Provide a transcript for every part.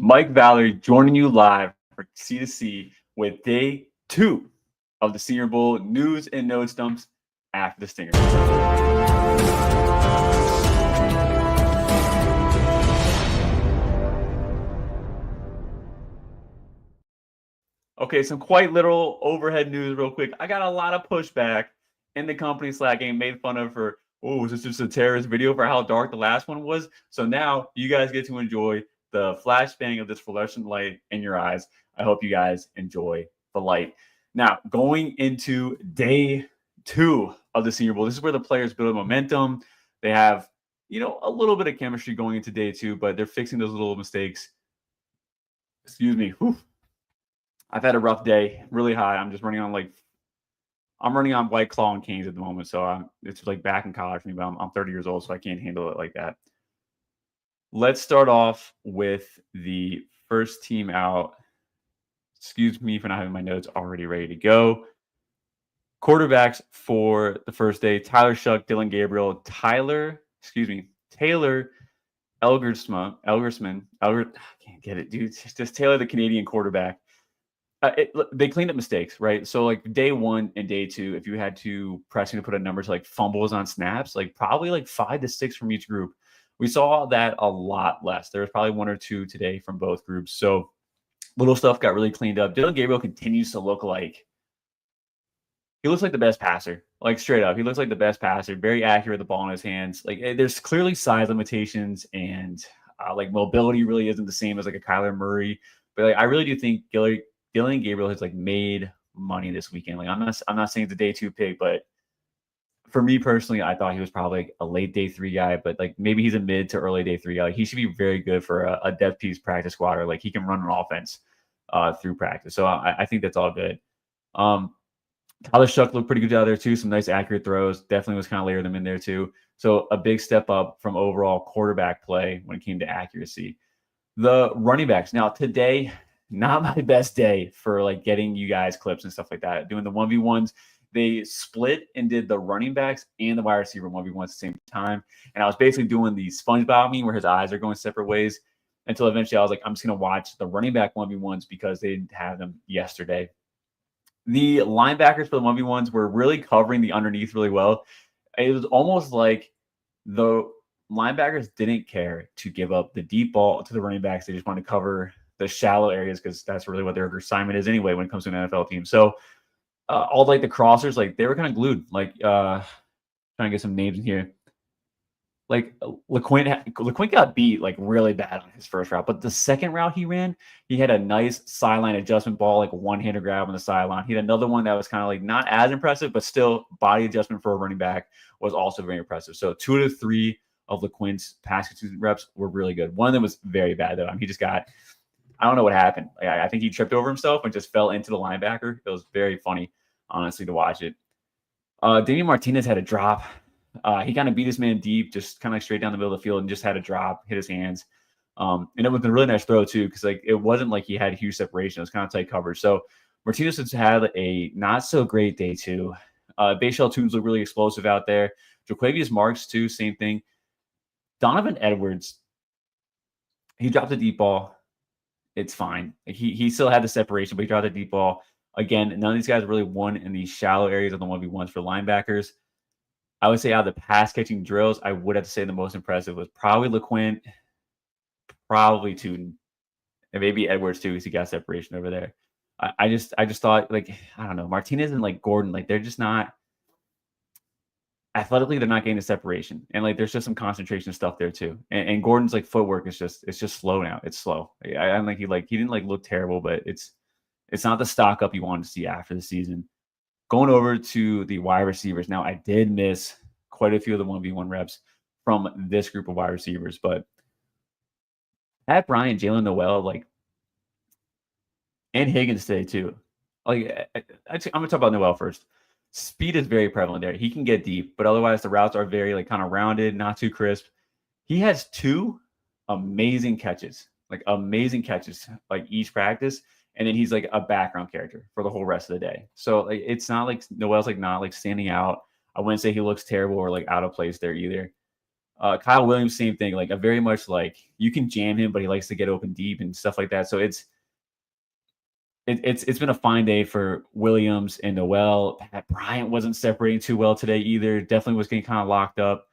Mike Vallerie joining you live for C2C with day 2 of the Senior Bowl news and notes dumps after the Stinger. Okay, some quite literal overhead news real quick. I got a lot of pushback in the company Slack getting made fun of for, oh, is this just a terrorist video for how dark the last one was? So now you guys get to enjoy the flashbang of this fluorescent light in your eyes. I hope you guys enjoy the light. Now, going into day 2 of the Senior Bowl, this is where the players build momentum. They have, a little bit of chemistry going into day 2, but they're fixing those little mistakes. Excuse me. Whew. I've had a rough day, really high. I'm running on White Claw and Canes at the moment. So it's like back in college for me, but I'm 30 years old, so I can't handle it like that. Let's start off with the first team out. Excuse me for not having my notes already ready to go. Quarterbacks for the first day: Tyler Shuck, Dylan Gabriel, Taylor Elgersman. I can't get it, dude. It's just Taylor, the Canadian quarterback. They cleaned up mistakes, right? So like day 1 and day 2, if you had to pressing to put a number to like fumbles on snaps, like probably like 5 to 6 from each group. We saw that a lot less. There was probably 1 or 2 today from both groups. So little stuff got really cleaned up. Dylan Gabriel continues to look like he looks like the best passer, like straight up. He looks like the best passer, very accurate with the ball in his hands. Like there's clearly size limitations and like mobility really isn't the same as like a Kyler Murray. But like I really do think Dylan Gabriel has like made money this weekend. Like I'm not saying it's a day 2 pick, but for me personally, I thought he was probably like a late day 3 guy, but like maybe he's a mid to early day 3 guy. Like he should be very good for a depth piece practice squad, or like he can run an offense through practice. So I think that's all good. Tyler Shuck looked pretty good out there too. Some nice accurate throws. Definitely was kind of layer them in there too. So a big step up from overall quarterback play when it came to accuracy. The running backs. Now today, not my best day for like getting you guys clips and stuff like that. Doing the 1v1s, they split and did the running backs and the wide receiver 1v1s at the same time. And I was basically doing the SpongeBob meme where his eyes are going separate ways until eventually I was like, I'm just going to watch the running back 1v1s because they didn't have them yesterday. The linebackers for the 1v1s were really covering the underneath really well. It was almost like the linebackers didn't care to give up the deep ball to the running backs. They just wanted to cover the shallow areas because that's really what their assignment is anyway when it comes to an NFL team. So all like the crossers, like they were kind of glued. Like trying to get some names in here. Like LeQuint got beat like really bad on his first route, but the second route he ran, he had a nice sideline adjustment ball, like one-handed grab on the sideline. He had another one that was kind of like not as impressive, but still body adjustment for a running back was also very impressive. So 2 to 3 of LeQuint's pass catching reps were really good. One of them was very bad though. I mean, he just got, I don't know what happened. I think he tripped over himself and just fell into the linebacker. It was very funny, honestly, to watch it. Damian Martinez had a drop. He kind of beat his man deep, just kind of like straight down the middle of the field and just had a drop, hit his hands. And it was a really nice throw too, because like it wasn't like he had huge separation. It was kind of tight coverage. So Martinez has had a not so great day too. Bayshell Tunes look really explosive out there. Jaquavius Marks too, same thing. Donovan Edwards, he dropped a deep ball. It's fine. He still had the separation, but he dropped a deep ball. Again, none of these guys really won in these shallow areas of the 1v1s for linebackers. I would say out of the pass-catching drills, I would have to say the most impressive was probably LeQuint, probably Tootin, and maybe Edwards too, because he got separation over there. I just thought, like, I don't know, Martinez and like Gordon, like they're just not athletically, they're not getting the separation, and like there's just some concentration stuff there too. And Gordon's like footwork is just slow now. It's slow. I don't think he didn't like look terrible, but it's not the stock up you wanted to see after the season. Going over to the wide receivers. Now, I did miss quite a few of the 1v1 reps from this group of wide receivers, but Pat Bryant, Jalen Noel, like, and Higgins today too. Like, I'm going to talk about Noel first. Speed is very prevalent there. He can get deep, but otherwise the routes are very like kind of rounded, not too crisp. He has 2 amazing catches, like each practice. And then he's like a background character for the whole rest of the day. So like, it's not like Noel's like not like standing out. I wouldn't say he looks terrible or like out of place there either. Kyle Williams, same thing. Like a very much like you can jam him, but he likes to get open deep and stuff like that. So it's been a fine day for Williams and Noel. Pat Bryant wasn't separating too well today either. Definitely was getting kind of locked up.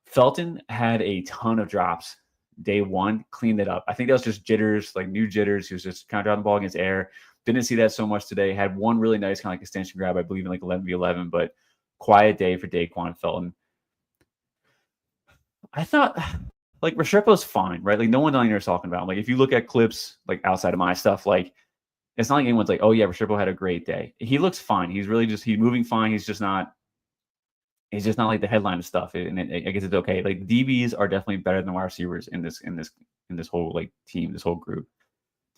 Felton had a ton of drops day one, cleaned it up. I think that was just jitters, like new jitters. He was just kind of dropping the ball against air. Didn't see that so much today. Had one really nice kind of like extension grab, I believe in like 11v11, but quiet day for Daquan Felton. I thought like Restrepo's fine, right? Like no one on here is talking about him. Like if you look at clips like outside of my stuff, like it's not like anyone's like, oh yeah, Restrepo had a great day. He looks fine. He's really just he's moving fine. He's just not like the headline of stuff. And I guess it's okay. Like DBs are definitely better than wide receivers in this whole like team, this whole group.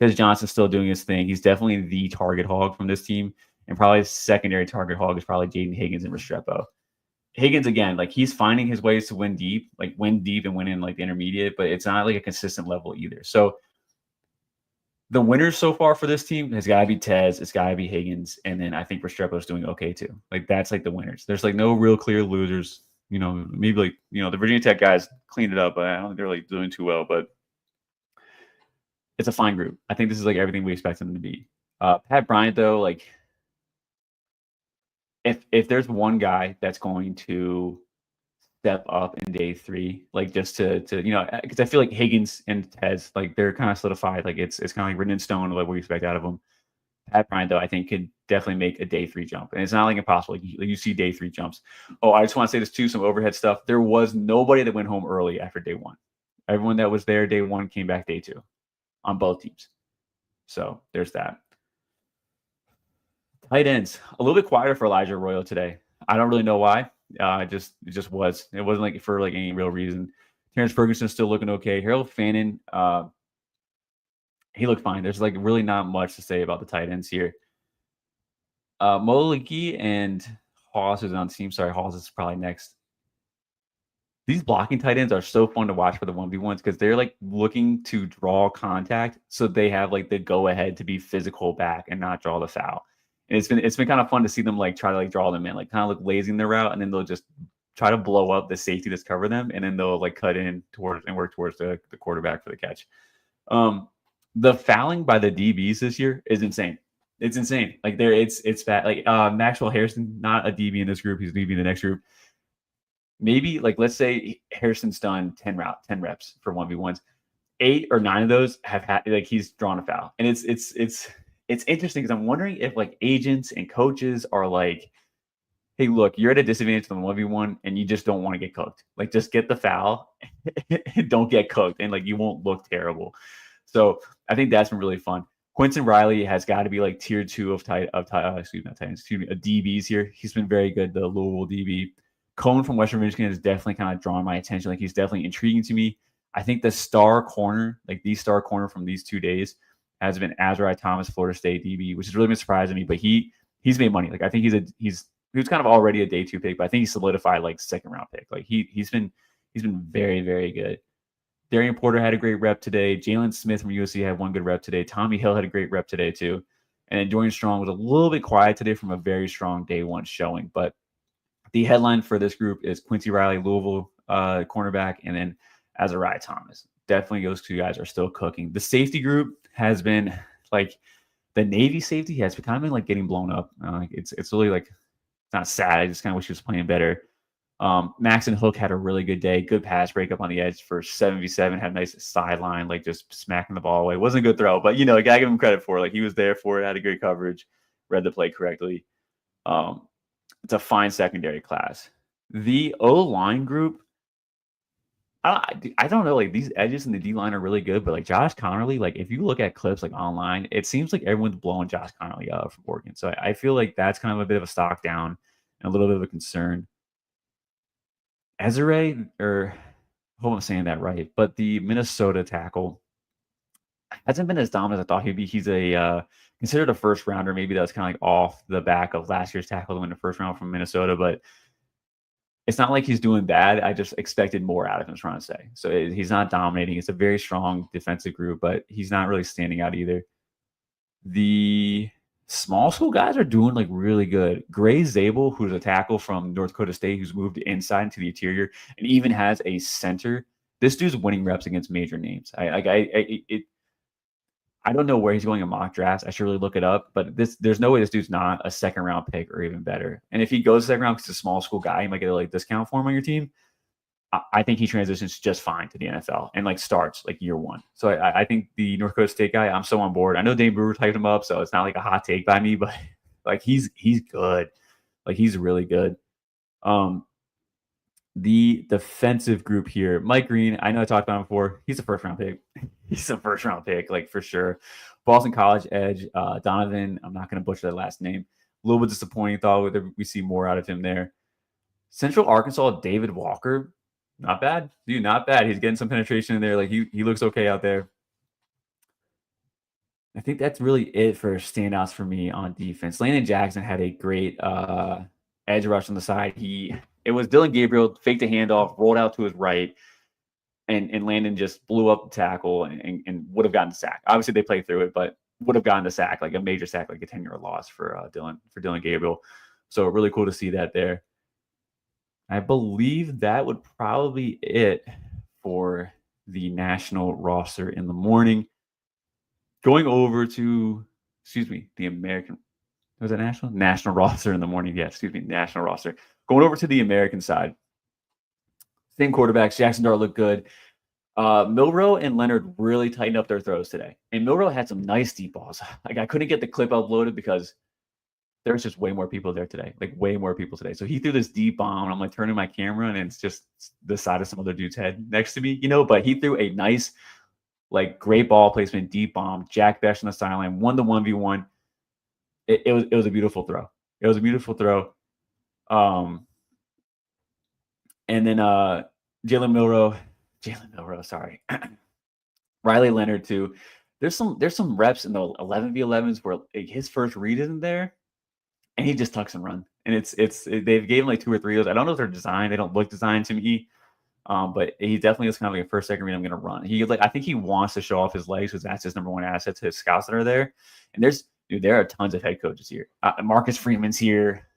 Tez Johnson's still doing his thing. He's definitely the target hog from this team. And probably his secondary target hog is probably Jaden Higgins and Restrepo. Higgins, again, like he's finding his ways to win deep and win in like the intermediate, but it's not like a consistent level either. So the winners so far for this team has got to be Tez, it's got to be Higgins, and then I think Restrepo's doing okay too. Like that's like the winners. There's like no real clear losers. You know, maybe like the Virginia Tech guys cleaned it up, but I don't think they're like doing too well. But it's a fine group. I think this is like everything we expect them to be. Pat Bryant though, like if there's one guy that's going to step up in day 3, like just to because I feel like Higgins and Tez, like they're kind of solidified. Like it's kind of like written in stone what we expect out of them. Pat Bryant though, I think could definitely make a day 3 jump, and it's not like impossible. You see day 3 jumps. Oh, I just want to say this too. Some overhead stuff. There was nobody that went home early after day 1. Everyone that was there day 1 came back day 2 on both teams. So there's that. Tight ends, a little bit quieter for Elijah Arroyo today. I don't really know why. It just was. It wasn't like for like any real reason. Terrence Ferguson's still looking okay. Harold Fannin, he looked fine. There's like really not much to say about the tight ends here. Moliki and Haas is on the team. Sorry, Haas is probably next. These blocking tight ends are so fun to watch for the 1v1s because they're like looking to draw contact, so they have like the go ahead to be physical back and not draw the foul. And it's been kind of fun to see them like try to like draw them in, like kind of like lazing their route, and then they'll just try to blow up the safety that's cover them, and then they'll like cut in towards and work towards the quarterback for the catch. The fouling by the DBs this year is insane. It's insane. Like it's bad. Like Maxwell Harrison, not a DB in this group, he's DB in the next group. Maybe like let's say Harrison's done 10 reps for 1v1s. 8 or 9 of those have had like he's drawn a foul, and it's interesting because I'm wondering if like agents and coaches are like, hey, look, you're at a disadvantage on the 1v1 and you just don't want to get cooked. Like just get the foul and don't get cooked, and like you won't look terrible. So I think that's been really fun. Quinton Riley has got to be like tier 2 of DBs here. He's been very good, the Louisville DB. Cohen from Western Michigan has definitely kind of drawn my attention. Like he's definitely intriguing to me. I think the star corner, like the star corner from these 2 days, has been Azariah Thomas, Florida State DB, which has really been surprising me. But he's made money. Like I think he was kind of already a day 2 pick, but I think he solidified like 2nd round pick. Like he's been very, very good. Darian Porter had a great rep today. Jalen Smith from USC had one good rep today. Tommy Hill had a great rep today too. And then Dorian Strong was a little bit quiet today from a very strong day 1 showing. But the headline for this group is Quincy Riley, Louisville cornerback, and then Azariah Thomas. Definitely those 2 guys are still cooking. The safety group has been like the Navy safety has kind of been like getting blown up. It's really like it's not sad. I just kind of wish he was playing better. Maxon Hook had a really good day. Good pass breakup on the edge for 7v7. Had a nice sideline, like just smacking the ball away. Wasn't a good throw, but I gotta give him credit for it. Like he was there for it. Had a great coverage. Read the play correctly. It's a fine secondary class. The O-line group, I don't know. Like these edges in the D-line are really good, but like Josh Connerly, like if you look at clips like online, it seems like everyone's blowing Josh Connerly up from Oregon. So I feel like that's kind of a bit of a stock down and a little bit of a concern. Ezere, or I hope I'm saying that right, but the Minnesota tackle hasn't been as dominant as I thought he'd be. He's considered a first rounder. Maybe that's kind of like off the back of last year's tackle in the first round from Minnesota, but it's not like he's doing bad. I just expected more out of him, I'm trying to say. So he's not dominating. It's a very strong defensive group, but he's not really standing out either. The Small school guys are doing like really good. Gray Zabel, who's a tackle from North Dakota State, who's moved inside into the interior and even has a center. This dude's winning reps against major names. I don't know where he's going in mock drafts. I should really look it up, but there's no way this dude's not a second round pick or even better. And if he goes second round because he's a small school guy, you might get a like discount for him on your team. I think he transitions just fine to the NFL and like starts like year one. So I think the North Dakota State guy, I'm so on board. I know Dane Brewer typed him up, so it's not like a hot take by me, but like he's good. Like he's really good. The defensive group here, Mike Green, I know I talked about him before. He's a first round pick. He's a first round pick, like for sure. Boston College edge, Donovan. I'm not going to butcher that last name. A little bit disappointing. Thought we see more out of him there. Central Arkansas, David Walker. Not bad, dude. Not bad. He's getting some penetration in there. Like he looks okay out there. I think that's really it for standouts for me on defense. Landon Jackson had a great edge rush on the side. It was Dylan Gabriel faked a handoff, rolled out to his right, and Landon just blew up the tackle and would have gotten the sack. Obviously, they played through it, but would have gotten the sack, like a major sack, like a 10-yard loss for Dylan Gabriel. So really cool to see that there. I believe that would probably be it for the national roster in the morning. Going over to, the American, was it national roster in the morning? Yeah, national roster. Going over to the American side. Same quarterbacks. Jackson Dart looked good. Milroe and Leonard really tightened up their throws today. And Milroe had some nice deep balls. Like I couldn't get the clip uploaded because there's just way more people there today. Like way more people today. So he threw this deep bomb and I'm like turning my camera and it's just the side of some other dude's head next to me, but he threw a nice, like great ball placement, deep bomb, Jack Besh on the sideline, 1-1v1. It was a beautiful throw. It was a beautiful throw. And then Jalen Milroe, sorry. Riley Leonard too. There's some reps in the 11v11s where like, his first read isn't there. And he just tucks and run. And they've gave him like 2 or 3 of those. I don't know if they're designed. They don't look designed to me. But he definitely is kind of like a first, second read I'm going to run. I think he wants to show off his legs because that's his number one asset to his scouts that are there. And there are tons of head coaches here. Marcus Freeman's here.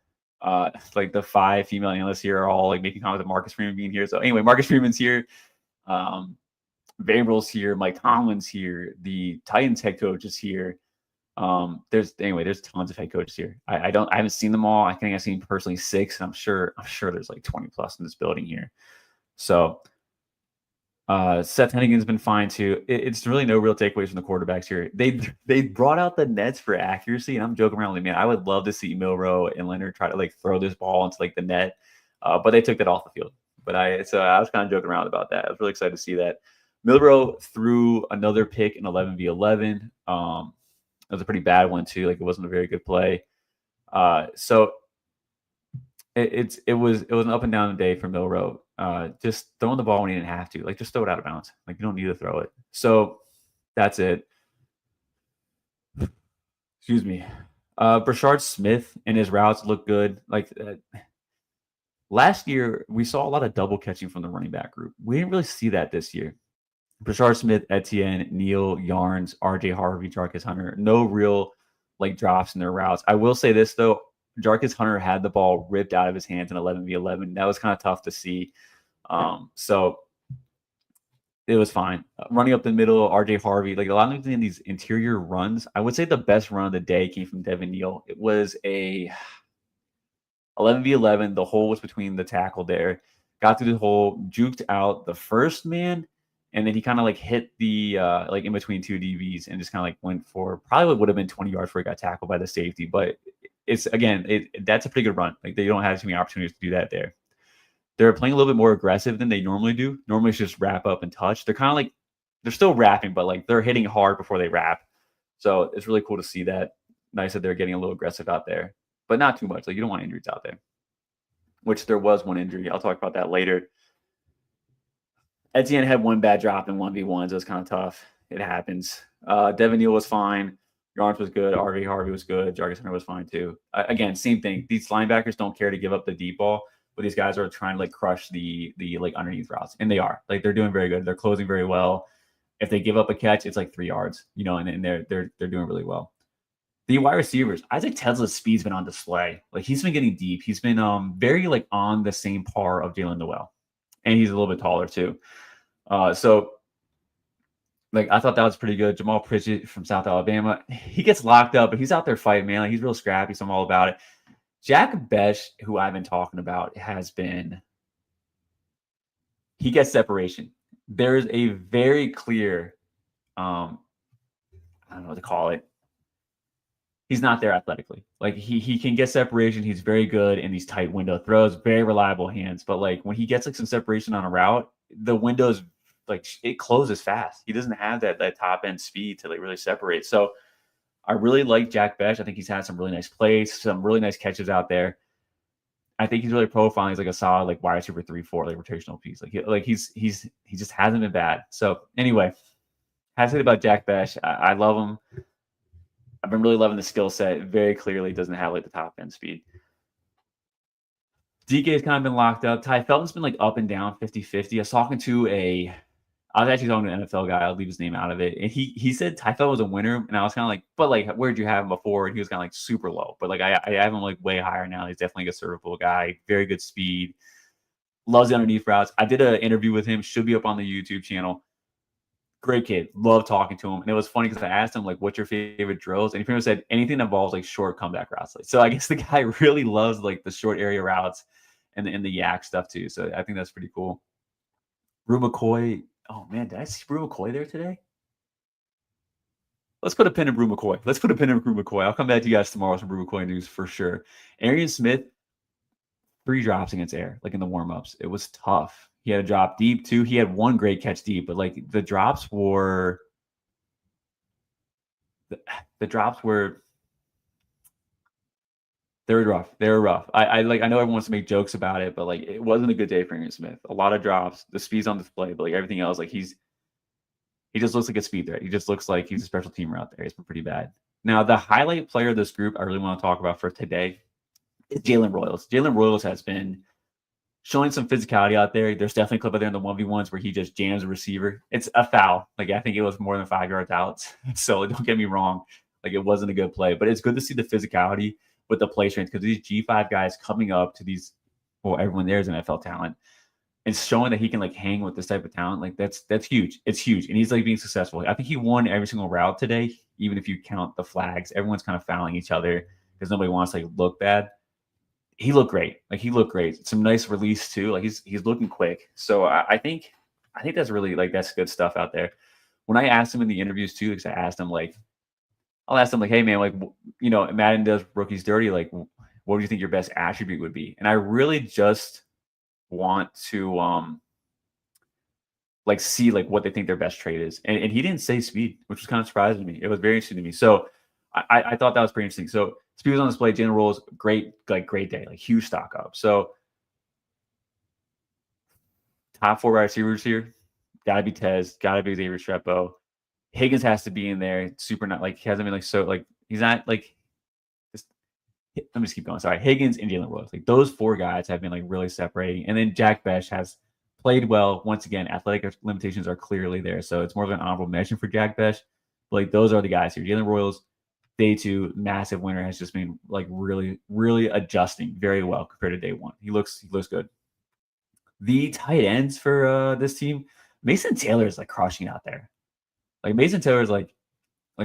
Like the 5 female analysts here are all like making comments of Marcus Freeman being here. So anyway, Marcus Freeman's here. Vrabel's here. Mike Tomlin's here. The Titans head coach is here. There's tons of head coaches here. I haven't seen them all. I think I've seen personally 6, and I'm sure there's like 20 plus in this building here. So Seth Hennigan's been fine too. It's really no real takeaways from the quarterbacks here. They brought out the nets for accuracy, and I'm joking around with man. I would love to see Milroe and Leonard try to like throw this ball into like the net, but they took that off the field. But I was kind of joking around about that. I was really excited to see that. Milroe threw another pick in 11v11. It was a pretty bad one too. Like it wasn't a very good play. So it was an up and down day for Milroe. Just throwing the ball when he didn't have to. Like just throw it out of bounds. Like you don't need to throw it. So that's it. Excuse me. Brashard Smith and his routes look good. Like last year, we saw a lot of double catching from the running back group. We didn't really see that this year. Brashard Smith, Etienne, Neal, Yarns, RJ Harvey, Jarquez Hunter. No real like drops in their routes. I will say this though. Jarquez Hunter had the ball ripped out of his hands in 11v11. That was kind of tough to see. So it was fine. Running up the middle, RJ Harvey, like a lot of in these interior runs. I would say the best run of the day came from Devin Neal. It was a 11v11. The hole was between the tackle there. Got through the hole, juked out the first man, and then he kind of like hit the like in between 2 DBs and just kind of like went for probably would have been 20 yards before he got tackled by the safety. But it's again, that's a pretty good run. Like they don't have too many opportunities to do that there. They're playing a little bit more aggressive than they normally do. Normally it's just wrap up and touch. They're kind of like they're still wrapping, but like they're hitting hard before they wrap. So it's really cool to see that. Nice that they're getting a little aggressive out there, but not too much. Like you don't want injuries out there. Which there was one injury. I'll talk about that later. Etienne had one bad drop in 1v1s. It was kind of tough. It happens. Devin Neal was fine. Yarns was good. RV Harvey was good. Jarvis Hunter was fine too. Again, same thing. These linebackers don't care to give up the deep ball, but these guys are trying to like crush the like underneath routes, and they are. Like they're doing very good. They're closing very well. If they give up a catch, it's like 3 yards, and they're doing really well. The wide receivers, Isaac Tesla's speed's been on display. Like he's been getting deep. He's been very like on the same par of Jalen Noel, and he's a little bit taller too. So like I thought that was pretty good. Jamal Pritchett from South Alabama, he gets locked up, but he's out there fighting, man. Like, he's real scrappy, so I'm all about it. Jack Besh, who I've been talking about, he gets separation. There's a very clear, I don't know what to call it. He's not there athletically. Like he can get separation. He's very good in these tight window throws, very reliable hands. But like when he gets like some separation on a route, the window's like it closes fast. He doesn't have that top end speed to like really separate. So I really like Jack Besh. I think he's had some really nice plays, some really nice catches out there. I think he's really profiling. He's like a solid like wide receiver 3-4 like rotational piece. He just hasn't been bad. So anyway, have to say about Jack Besh. I love him. I've been really loving the skill set. Very clearly doesn't have like the top end speed. DK's kind of been locked up. Ty Felton's been like up and down 50-50. I was actually talking to an NFL guy. I'll leave his name out of it. And he said Ty Felton was a winner. And I was kind of like, but like, where'd you have him before? And he was kind of like super low. But like, I have him like way higher now. He's definitely a servable guy. Very good speed. Loves the underneath routes. I did an interview with him. Should be up on the YouTube channel. Great kid. Love talking to him. And it was funny because I asked him, like, what's your favorite drills? And he pretty much said anything that involves like short comeback routes. So I guess the guy really loves like the short area routes and the yak stuff too. So I think that's pretty cool. Rue McCoy. Oh man, did I see Rue McCoy there today? Let's put a pin in Rue McCoy. I'll come back to you guys tomorrow with some Rue McCoy news for sure. Arian Smith, 3 drops against Air, like in the warm-ups. It was tough. He had a drop deep too. He had one great catch deep, but like the drops were they were rough. They were rough. I know everyone wants to make jokes about it, but like it wasn't a good day for Aaron Smith. A lot of drops. The speed's on display, but like everything else, like he just looks like a speed threat. He just looks like he's a special teamer out there. It's been pretty bad. Now, the highlight player of this group I really want to talk about for today is Jalen Royals. Jalen Royals has been showing some physicality out there. There's definitely a clip out there in the 1v1s where he just jams a receiver. It's a foul. Like I think it was more than 5 yards out. So don't get me wrong. Like it wasn't a good play, but it's good to see the physicality with the play strength because these G5 guys coming up to these, well, everyone there is an NFL talent and showing that he can like hang with this type of talent. Like that's huge. It's huge. And he's like being successful. I think he won every single route today, even if you count the flags. Everyone's kind of fouling each other because nobody wants to like look bad. He looked great. Like he looked great. Some nice release too. Like he's looking quick. So I think that's really like that's good stuff out there. When I asked him in the interviews too, because I'll ask him like, hey man, like Madden does rookies dirty. Like, what do you think your best attribute would be? And I really just want to like see like what they think their best trait is. And he didn't say speed, which was kind of surprising to me. It was very interesting to me. So I thought that was pretty interesting. So speed was on display. Jalen Royals, great day, like huge stock up. So top 4 wide receivers here, gotta be Tez, gotta be Xavier Strepo. Higgins has to be in there. Super not like he hasn't been like so like he's not like just let me just keep going. Sorry. Higgins and Jalen Royals. Like those 4 guys have been like really separating. And then Jack Besh has played well. Once again, athletic limitations are clearly there. So it's more of an honorable mention for Jack Besh. But like those are the guys here. Jalen Royals, day 2, massive winner, has just been like really, really adjusting very well compared to day 1. He looks good. The tight ends for this team, Mason Taylor is like crushing out there. Like Mason Taylor is like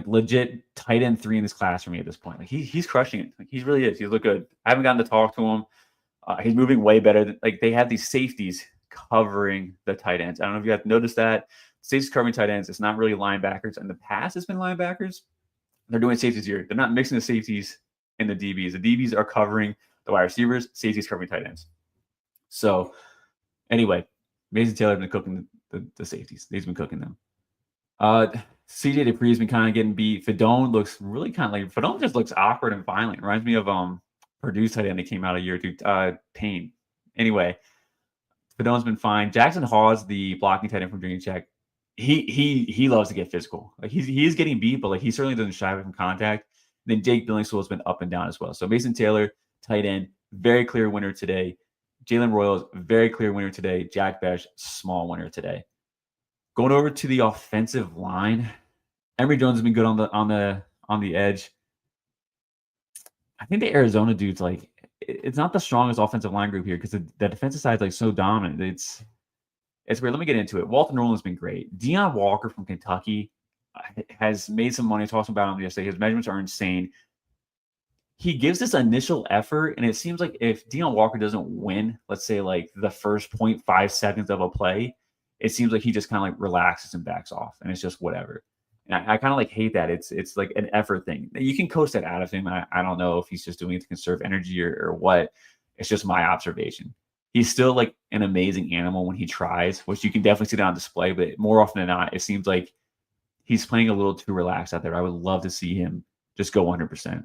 legit tight end 3 in this class for me at this point. Like he's crushing it. Like he really is. He look good. I haven't gotten to talk to him. He's moving way better. Like they have these safeties covering the tight ends. I don't know if you have noticed that. Safeties covering tight ends. It's not really linebackers. In the past, it's been linebackers. They're doing safeties here. They're not mixing the safeties and the DBs. The DBs are covering the wide receivers. Safeties covering tight ends. So anyway, Mason Taylor has been cooking the safeties. He's been cooking them. CJ Dupree's been kind of getting beat. Fedone looks really kind of like Fedone just looks awkward and violent. Reminds me of Purdue's tight end that came out a year or two. Payne. Anyway, Fedone's been fine. Jackson Hawes, the blocking tight end from Virginia Tech, he loves to get physical. Like he is getting beat, but like he certainly doesn't shy away from contact. And then Jake Billingswell has been up and down as well. So Mason Taylor, tight end, very clear winner today. Jalen Royals, very clear winner today. Jack Besh, small winner today. Going over to the offensive line, Emory Jones has been good on the edge. I think the Arizona dudes, like, it's not the strongest offensive line group here because the defensive side is like so dominant. It's weird. Let me get into it. Walter Nolan's been great. Deion Walker from Kentucky has made some money. Talking about him yesterday. His measurements are insane. He gives this initial effort, and it seems like if Deion Walker doesn't win, let's say like the first 0.5 seconds of a play, it seems like he just kind of like relaxes and backs off, and it's just whatever. And I kind of like hate that. It's like an effort thing. You can coach that out of him. I don't know if he's just doing it to conserve energy or what. It's just my observation. He's still like an amazing animal when he tries, which you can definitely see that on display. But more often than not, it seems like he's playing a little too relaxed out there. I would love to see him just go 100%.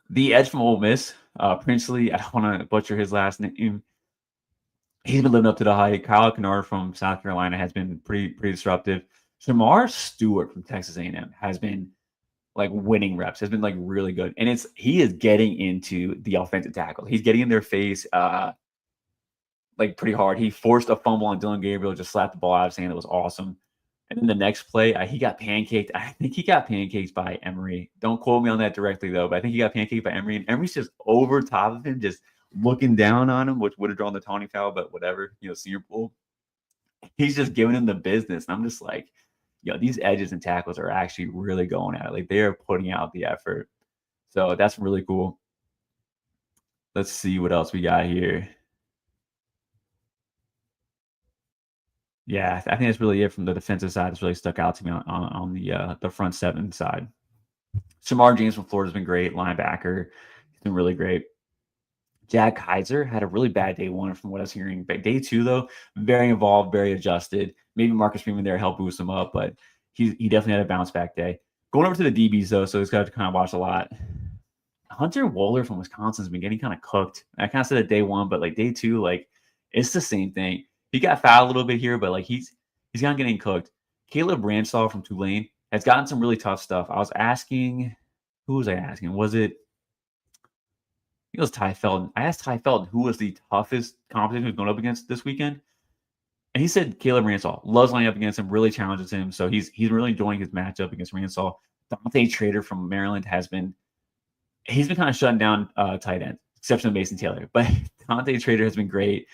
The edge from Ole Miss, Princely, I don't want to butcher his last name. He's been living up to the hype. Kyle Kennard from South Carolina has been pretty disruptive. Shamar Stewart from Texas A&M has been like winning reps, has been like really good. And he is getting into the offensive tackle. He's getting in their face like pretty hard. He forced a fumble on Dylan Gabriel, just slapped the ball out of his hand. It was awesome. And then the next play, he got pancaked. I think he got pancaked by Emory. Don't quote me on that directly, though, but I think he got pancaked by Emory. And Emory's just over top of him, just looking down on him, which would have drawn the taunting foul, but whatever, Senior Bowl. He's just giving him the business. And I'm just like, these edges and tackles are actually really going at it. Like, they are putting out the effort. So that's really cool. Let's see what else we got here. Yeah, I think that's really it from the defensive side. It's really stuck out to me on the front seven side. Shamar James from Florida has been great, linebacker. He's been really great. Jack Kaiser had a really bad day one from what I was hearing. But day two, though, very involved, very adjusted. Maybe Marcus Freeman there helped boost him up, but he definitely had a bounce back day. Going over to the DBs, though, so he's got to kind of watch a lot. Hunter Wohler from Wisconsin has been getting kind of cooked. I kind of said it day one, but like day two, like it's the same thing. He got fouled a little bit here, but like he's kind of getting cooked. Caleb Branshaw from Tulane has gotten some really tough stuff. I was asking, who was I asking? Was it? I think it was Ty Felton. I asked Ty Felton who was the toughest competition he was going up against this weekend, and he said Caleb Branshaw loves lining up against him, really challenges him. So he's really enjoying his matchup against Branshaw. Dante Trader from Maryland he's been kind of shutting down tight end, exception of Mason Taylor. But Dante Trader has been great.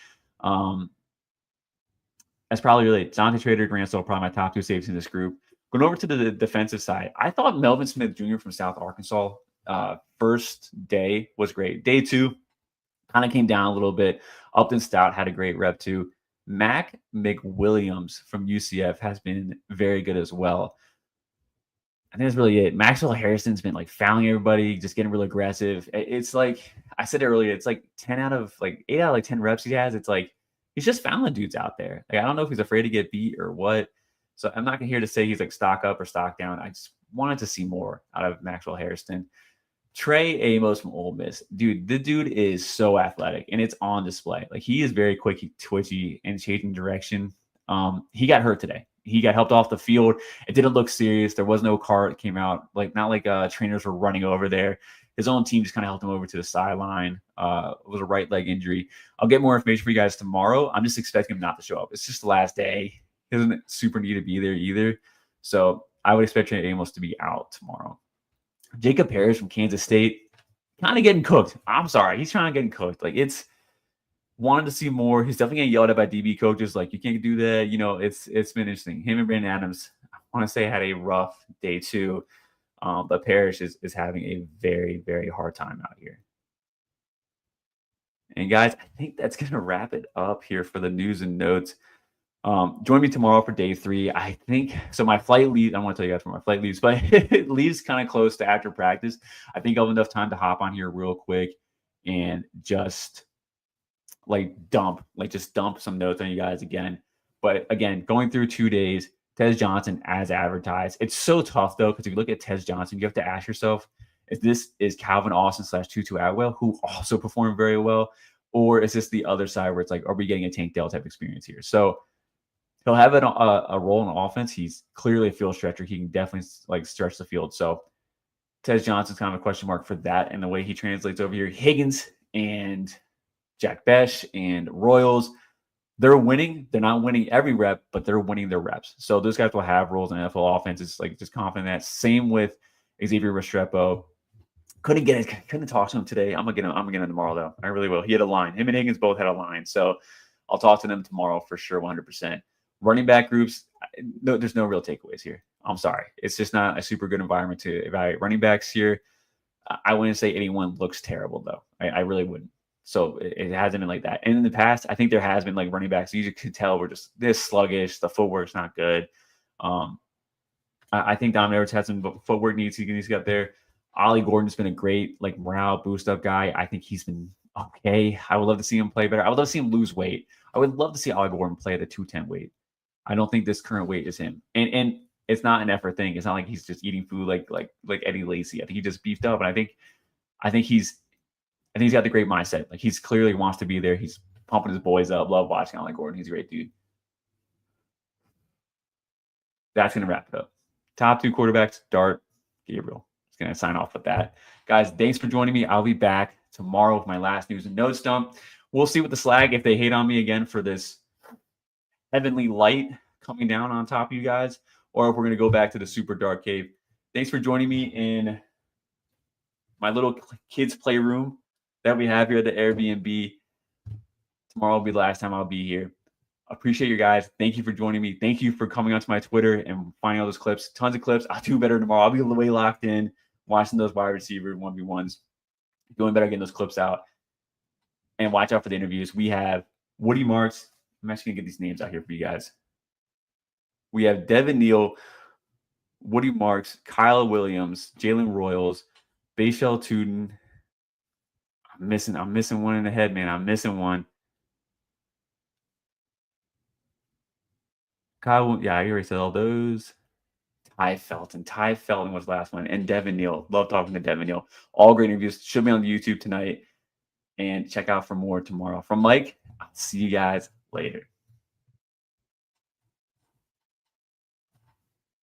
That's probably really Dante Trader, Granstall, probably my top two safeties in this group. Going over to the defensive side, I thought Melvin Smith Jr. from South Arkansas first day was great. Day two kind of came down a little bit. Upton Stout had a great rep too. Mac McWilliams from UCF has been very good as well. I think that's really it. Maxwell Harrison's been like fouling everybody, just getting real aggressive. It's like I said earlier, it's like 8 out of like 10 reps he has. It's like he's just fouling dudes out there. Like I don't know if he's afraid to get beat or what. So I'm not here to say he's like stock up or stock down. I just wanted to see more out of Maxwell Harrison. Trey Amos from Ole Miss. Dude, the dude is so athletic and it's on display. Like he is very quick, twitchy, and changing direction. He got hurt today. He got helped off the field. It didn't look serious. There was no car that came out. Like not like trainers were running over there. His own team just kind of helped him over to the sideline. It was a right leg injury. I'll get more information for you guys tomorrow. I'm just expecting him not to show up. It's just the last day. He doesn't super need to be there either. So I would expect Trey Amos to be out tomorrow. Jacob Harris from Kansas State, kind of getting cooked. I'm sorry. He's trying to get cooked. Like wanted to see more. He's definitely getting yelled at by DB coaches. Like, you can't do that. It's been interesting. Him and Brandon Adams, I want to say, had a rough day too. But Parrish is having a very, very hard time out here. And guys, I think that's going to wrap it up here for the news and notes. Join me tomorrow for day 3. I think so. My flight leaves. I don't want to tell you guys where my flight leaves, but it leaves kind of close to after practice. I think I'll have enough time to hop on here real quick and just dump some notes on you guys again. But again, going through 2 days, Tez Johnson as advertised. It's so tough though, because if you look at Tez Johnson, you have to ask yourself, if this is Calvin Austin / Tutu Atwell, who also performed very well, or is this the other side where it's like, are we getting a Tank Dell type experience here? So he'll have a role in offense. He's clearly a field stretcher. He can definitely stretch the field. So Tez Johnson's kind of a question mark for that and the way he translates over here. Higgins and Jack Besh and Royals, they're winning. They're not winning every rep, but they're winning their reps. So those guys will have roles in NFL offenses, just confident in that. Same with Xavier Restrepo. couldn't talk to him today. I'm gonna get him tomorrow though. I really will. He had a line. Him and Higgins both had a line, so I'll talk to them tomorrow for sure, 100%. Running back groups, no, there's no real takeaways here. I'm sorry, it's just not a super good environment to evaluate running backs here. I wouldn't say anyone looks terrible though. I really wouldn't. So it hasn't been like that. And in the past, I think there has been like running backs you could tell were just this sluggish. The footwork's not good. I think Dom Edwards had some footwork needs he needs to get there. Ollie Gordon's been a great like morale boost up guy. I think he's been okay. I would love to see him play better. I would love to see him lose weight. I would love to see Ollie Gordon play at a 210 weight. I don't think this current weight is him. And it's not an effort thing. It's not like he's just eating food like Eddie Lacy. I think he just beefed up, and I think he's got the great mindset. Like he's clearly wants to be there. He's pumping his boys up. Love watching Ollie Gordon. He's a great dude. That's gonna wrap it up. Top 2 quarterbacks, Dart, Gabriel. Just gonna sign off with that. Guys, thanks for joining me. I'll be back tomorrow with my last news and notes dump. We'll see what the slag, if they hate on me again for this heavenly light coming down on top of you guys, or if we're gonna go back to the super dark cave. Thanks for joining me in my little kids playroom that we have here at the Airbnb. Tomorrow will be the last time I'll be here. Appreciate you guys. Thank you for joining me. Thank you for coming onto my Twitter and finding all those clips. Tons of clips. I'll do better tomorrow. I'll be way locked in, watching those wide receiver 1v1s, doing better getting those clips out. And watch out for the interviews. We have Woody Marks. I'm actually going to get these names out here for you guys. We have Devin Neal, Woody Marks, Kyle Williams, Jalen Royals, Bayshell Tuden. I'm missing one in the head, man. I'm missing one. Kyle, yeah, I already said all those. Ty Felton was the last one. And Devin Neal. Love talking to Devin Neal. All great interviews. Should be on YouTube tonight. And check out for more tomorrow. From Mike, I'll see you guys later.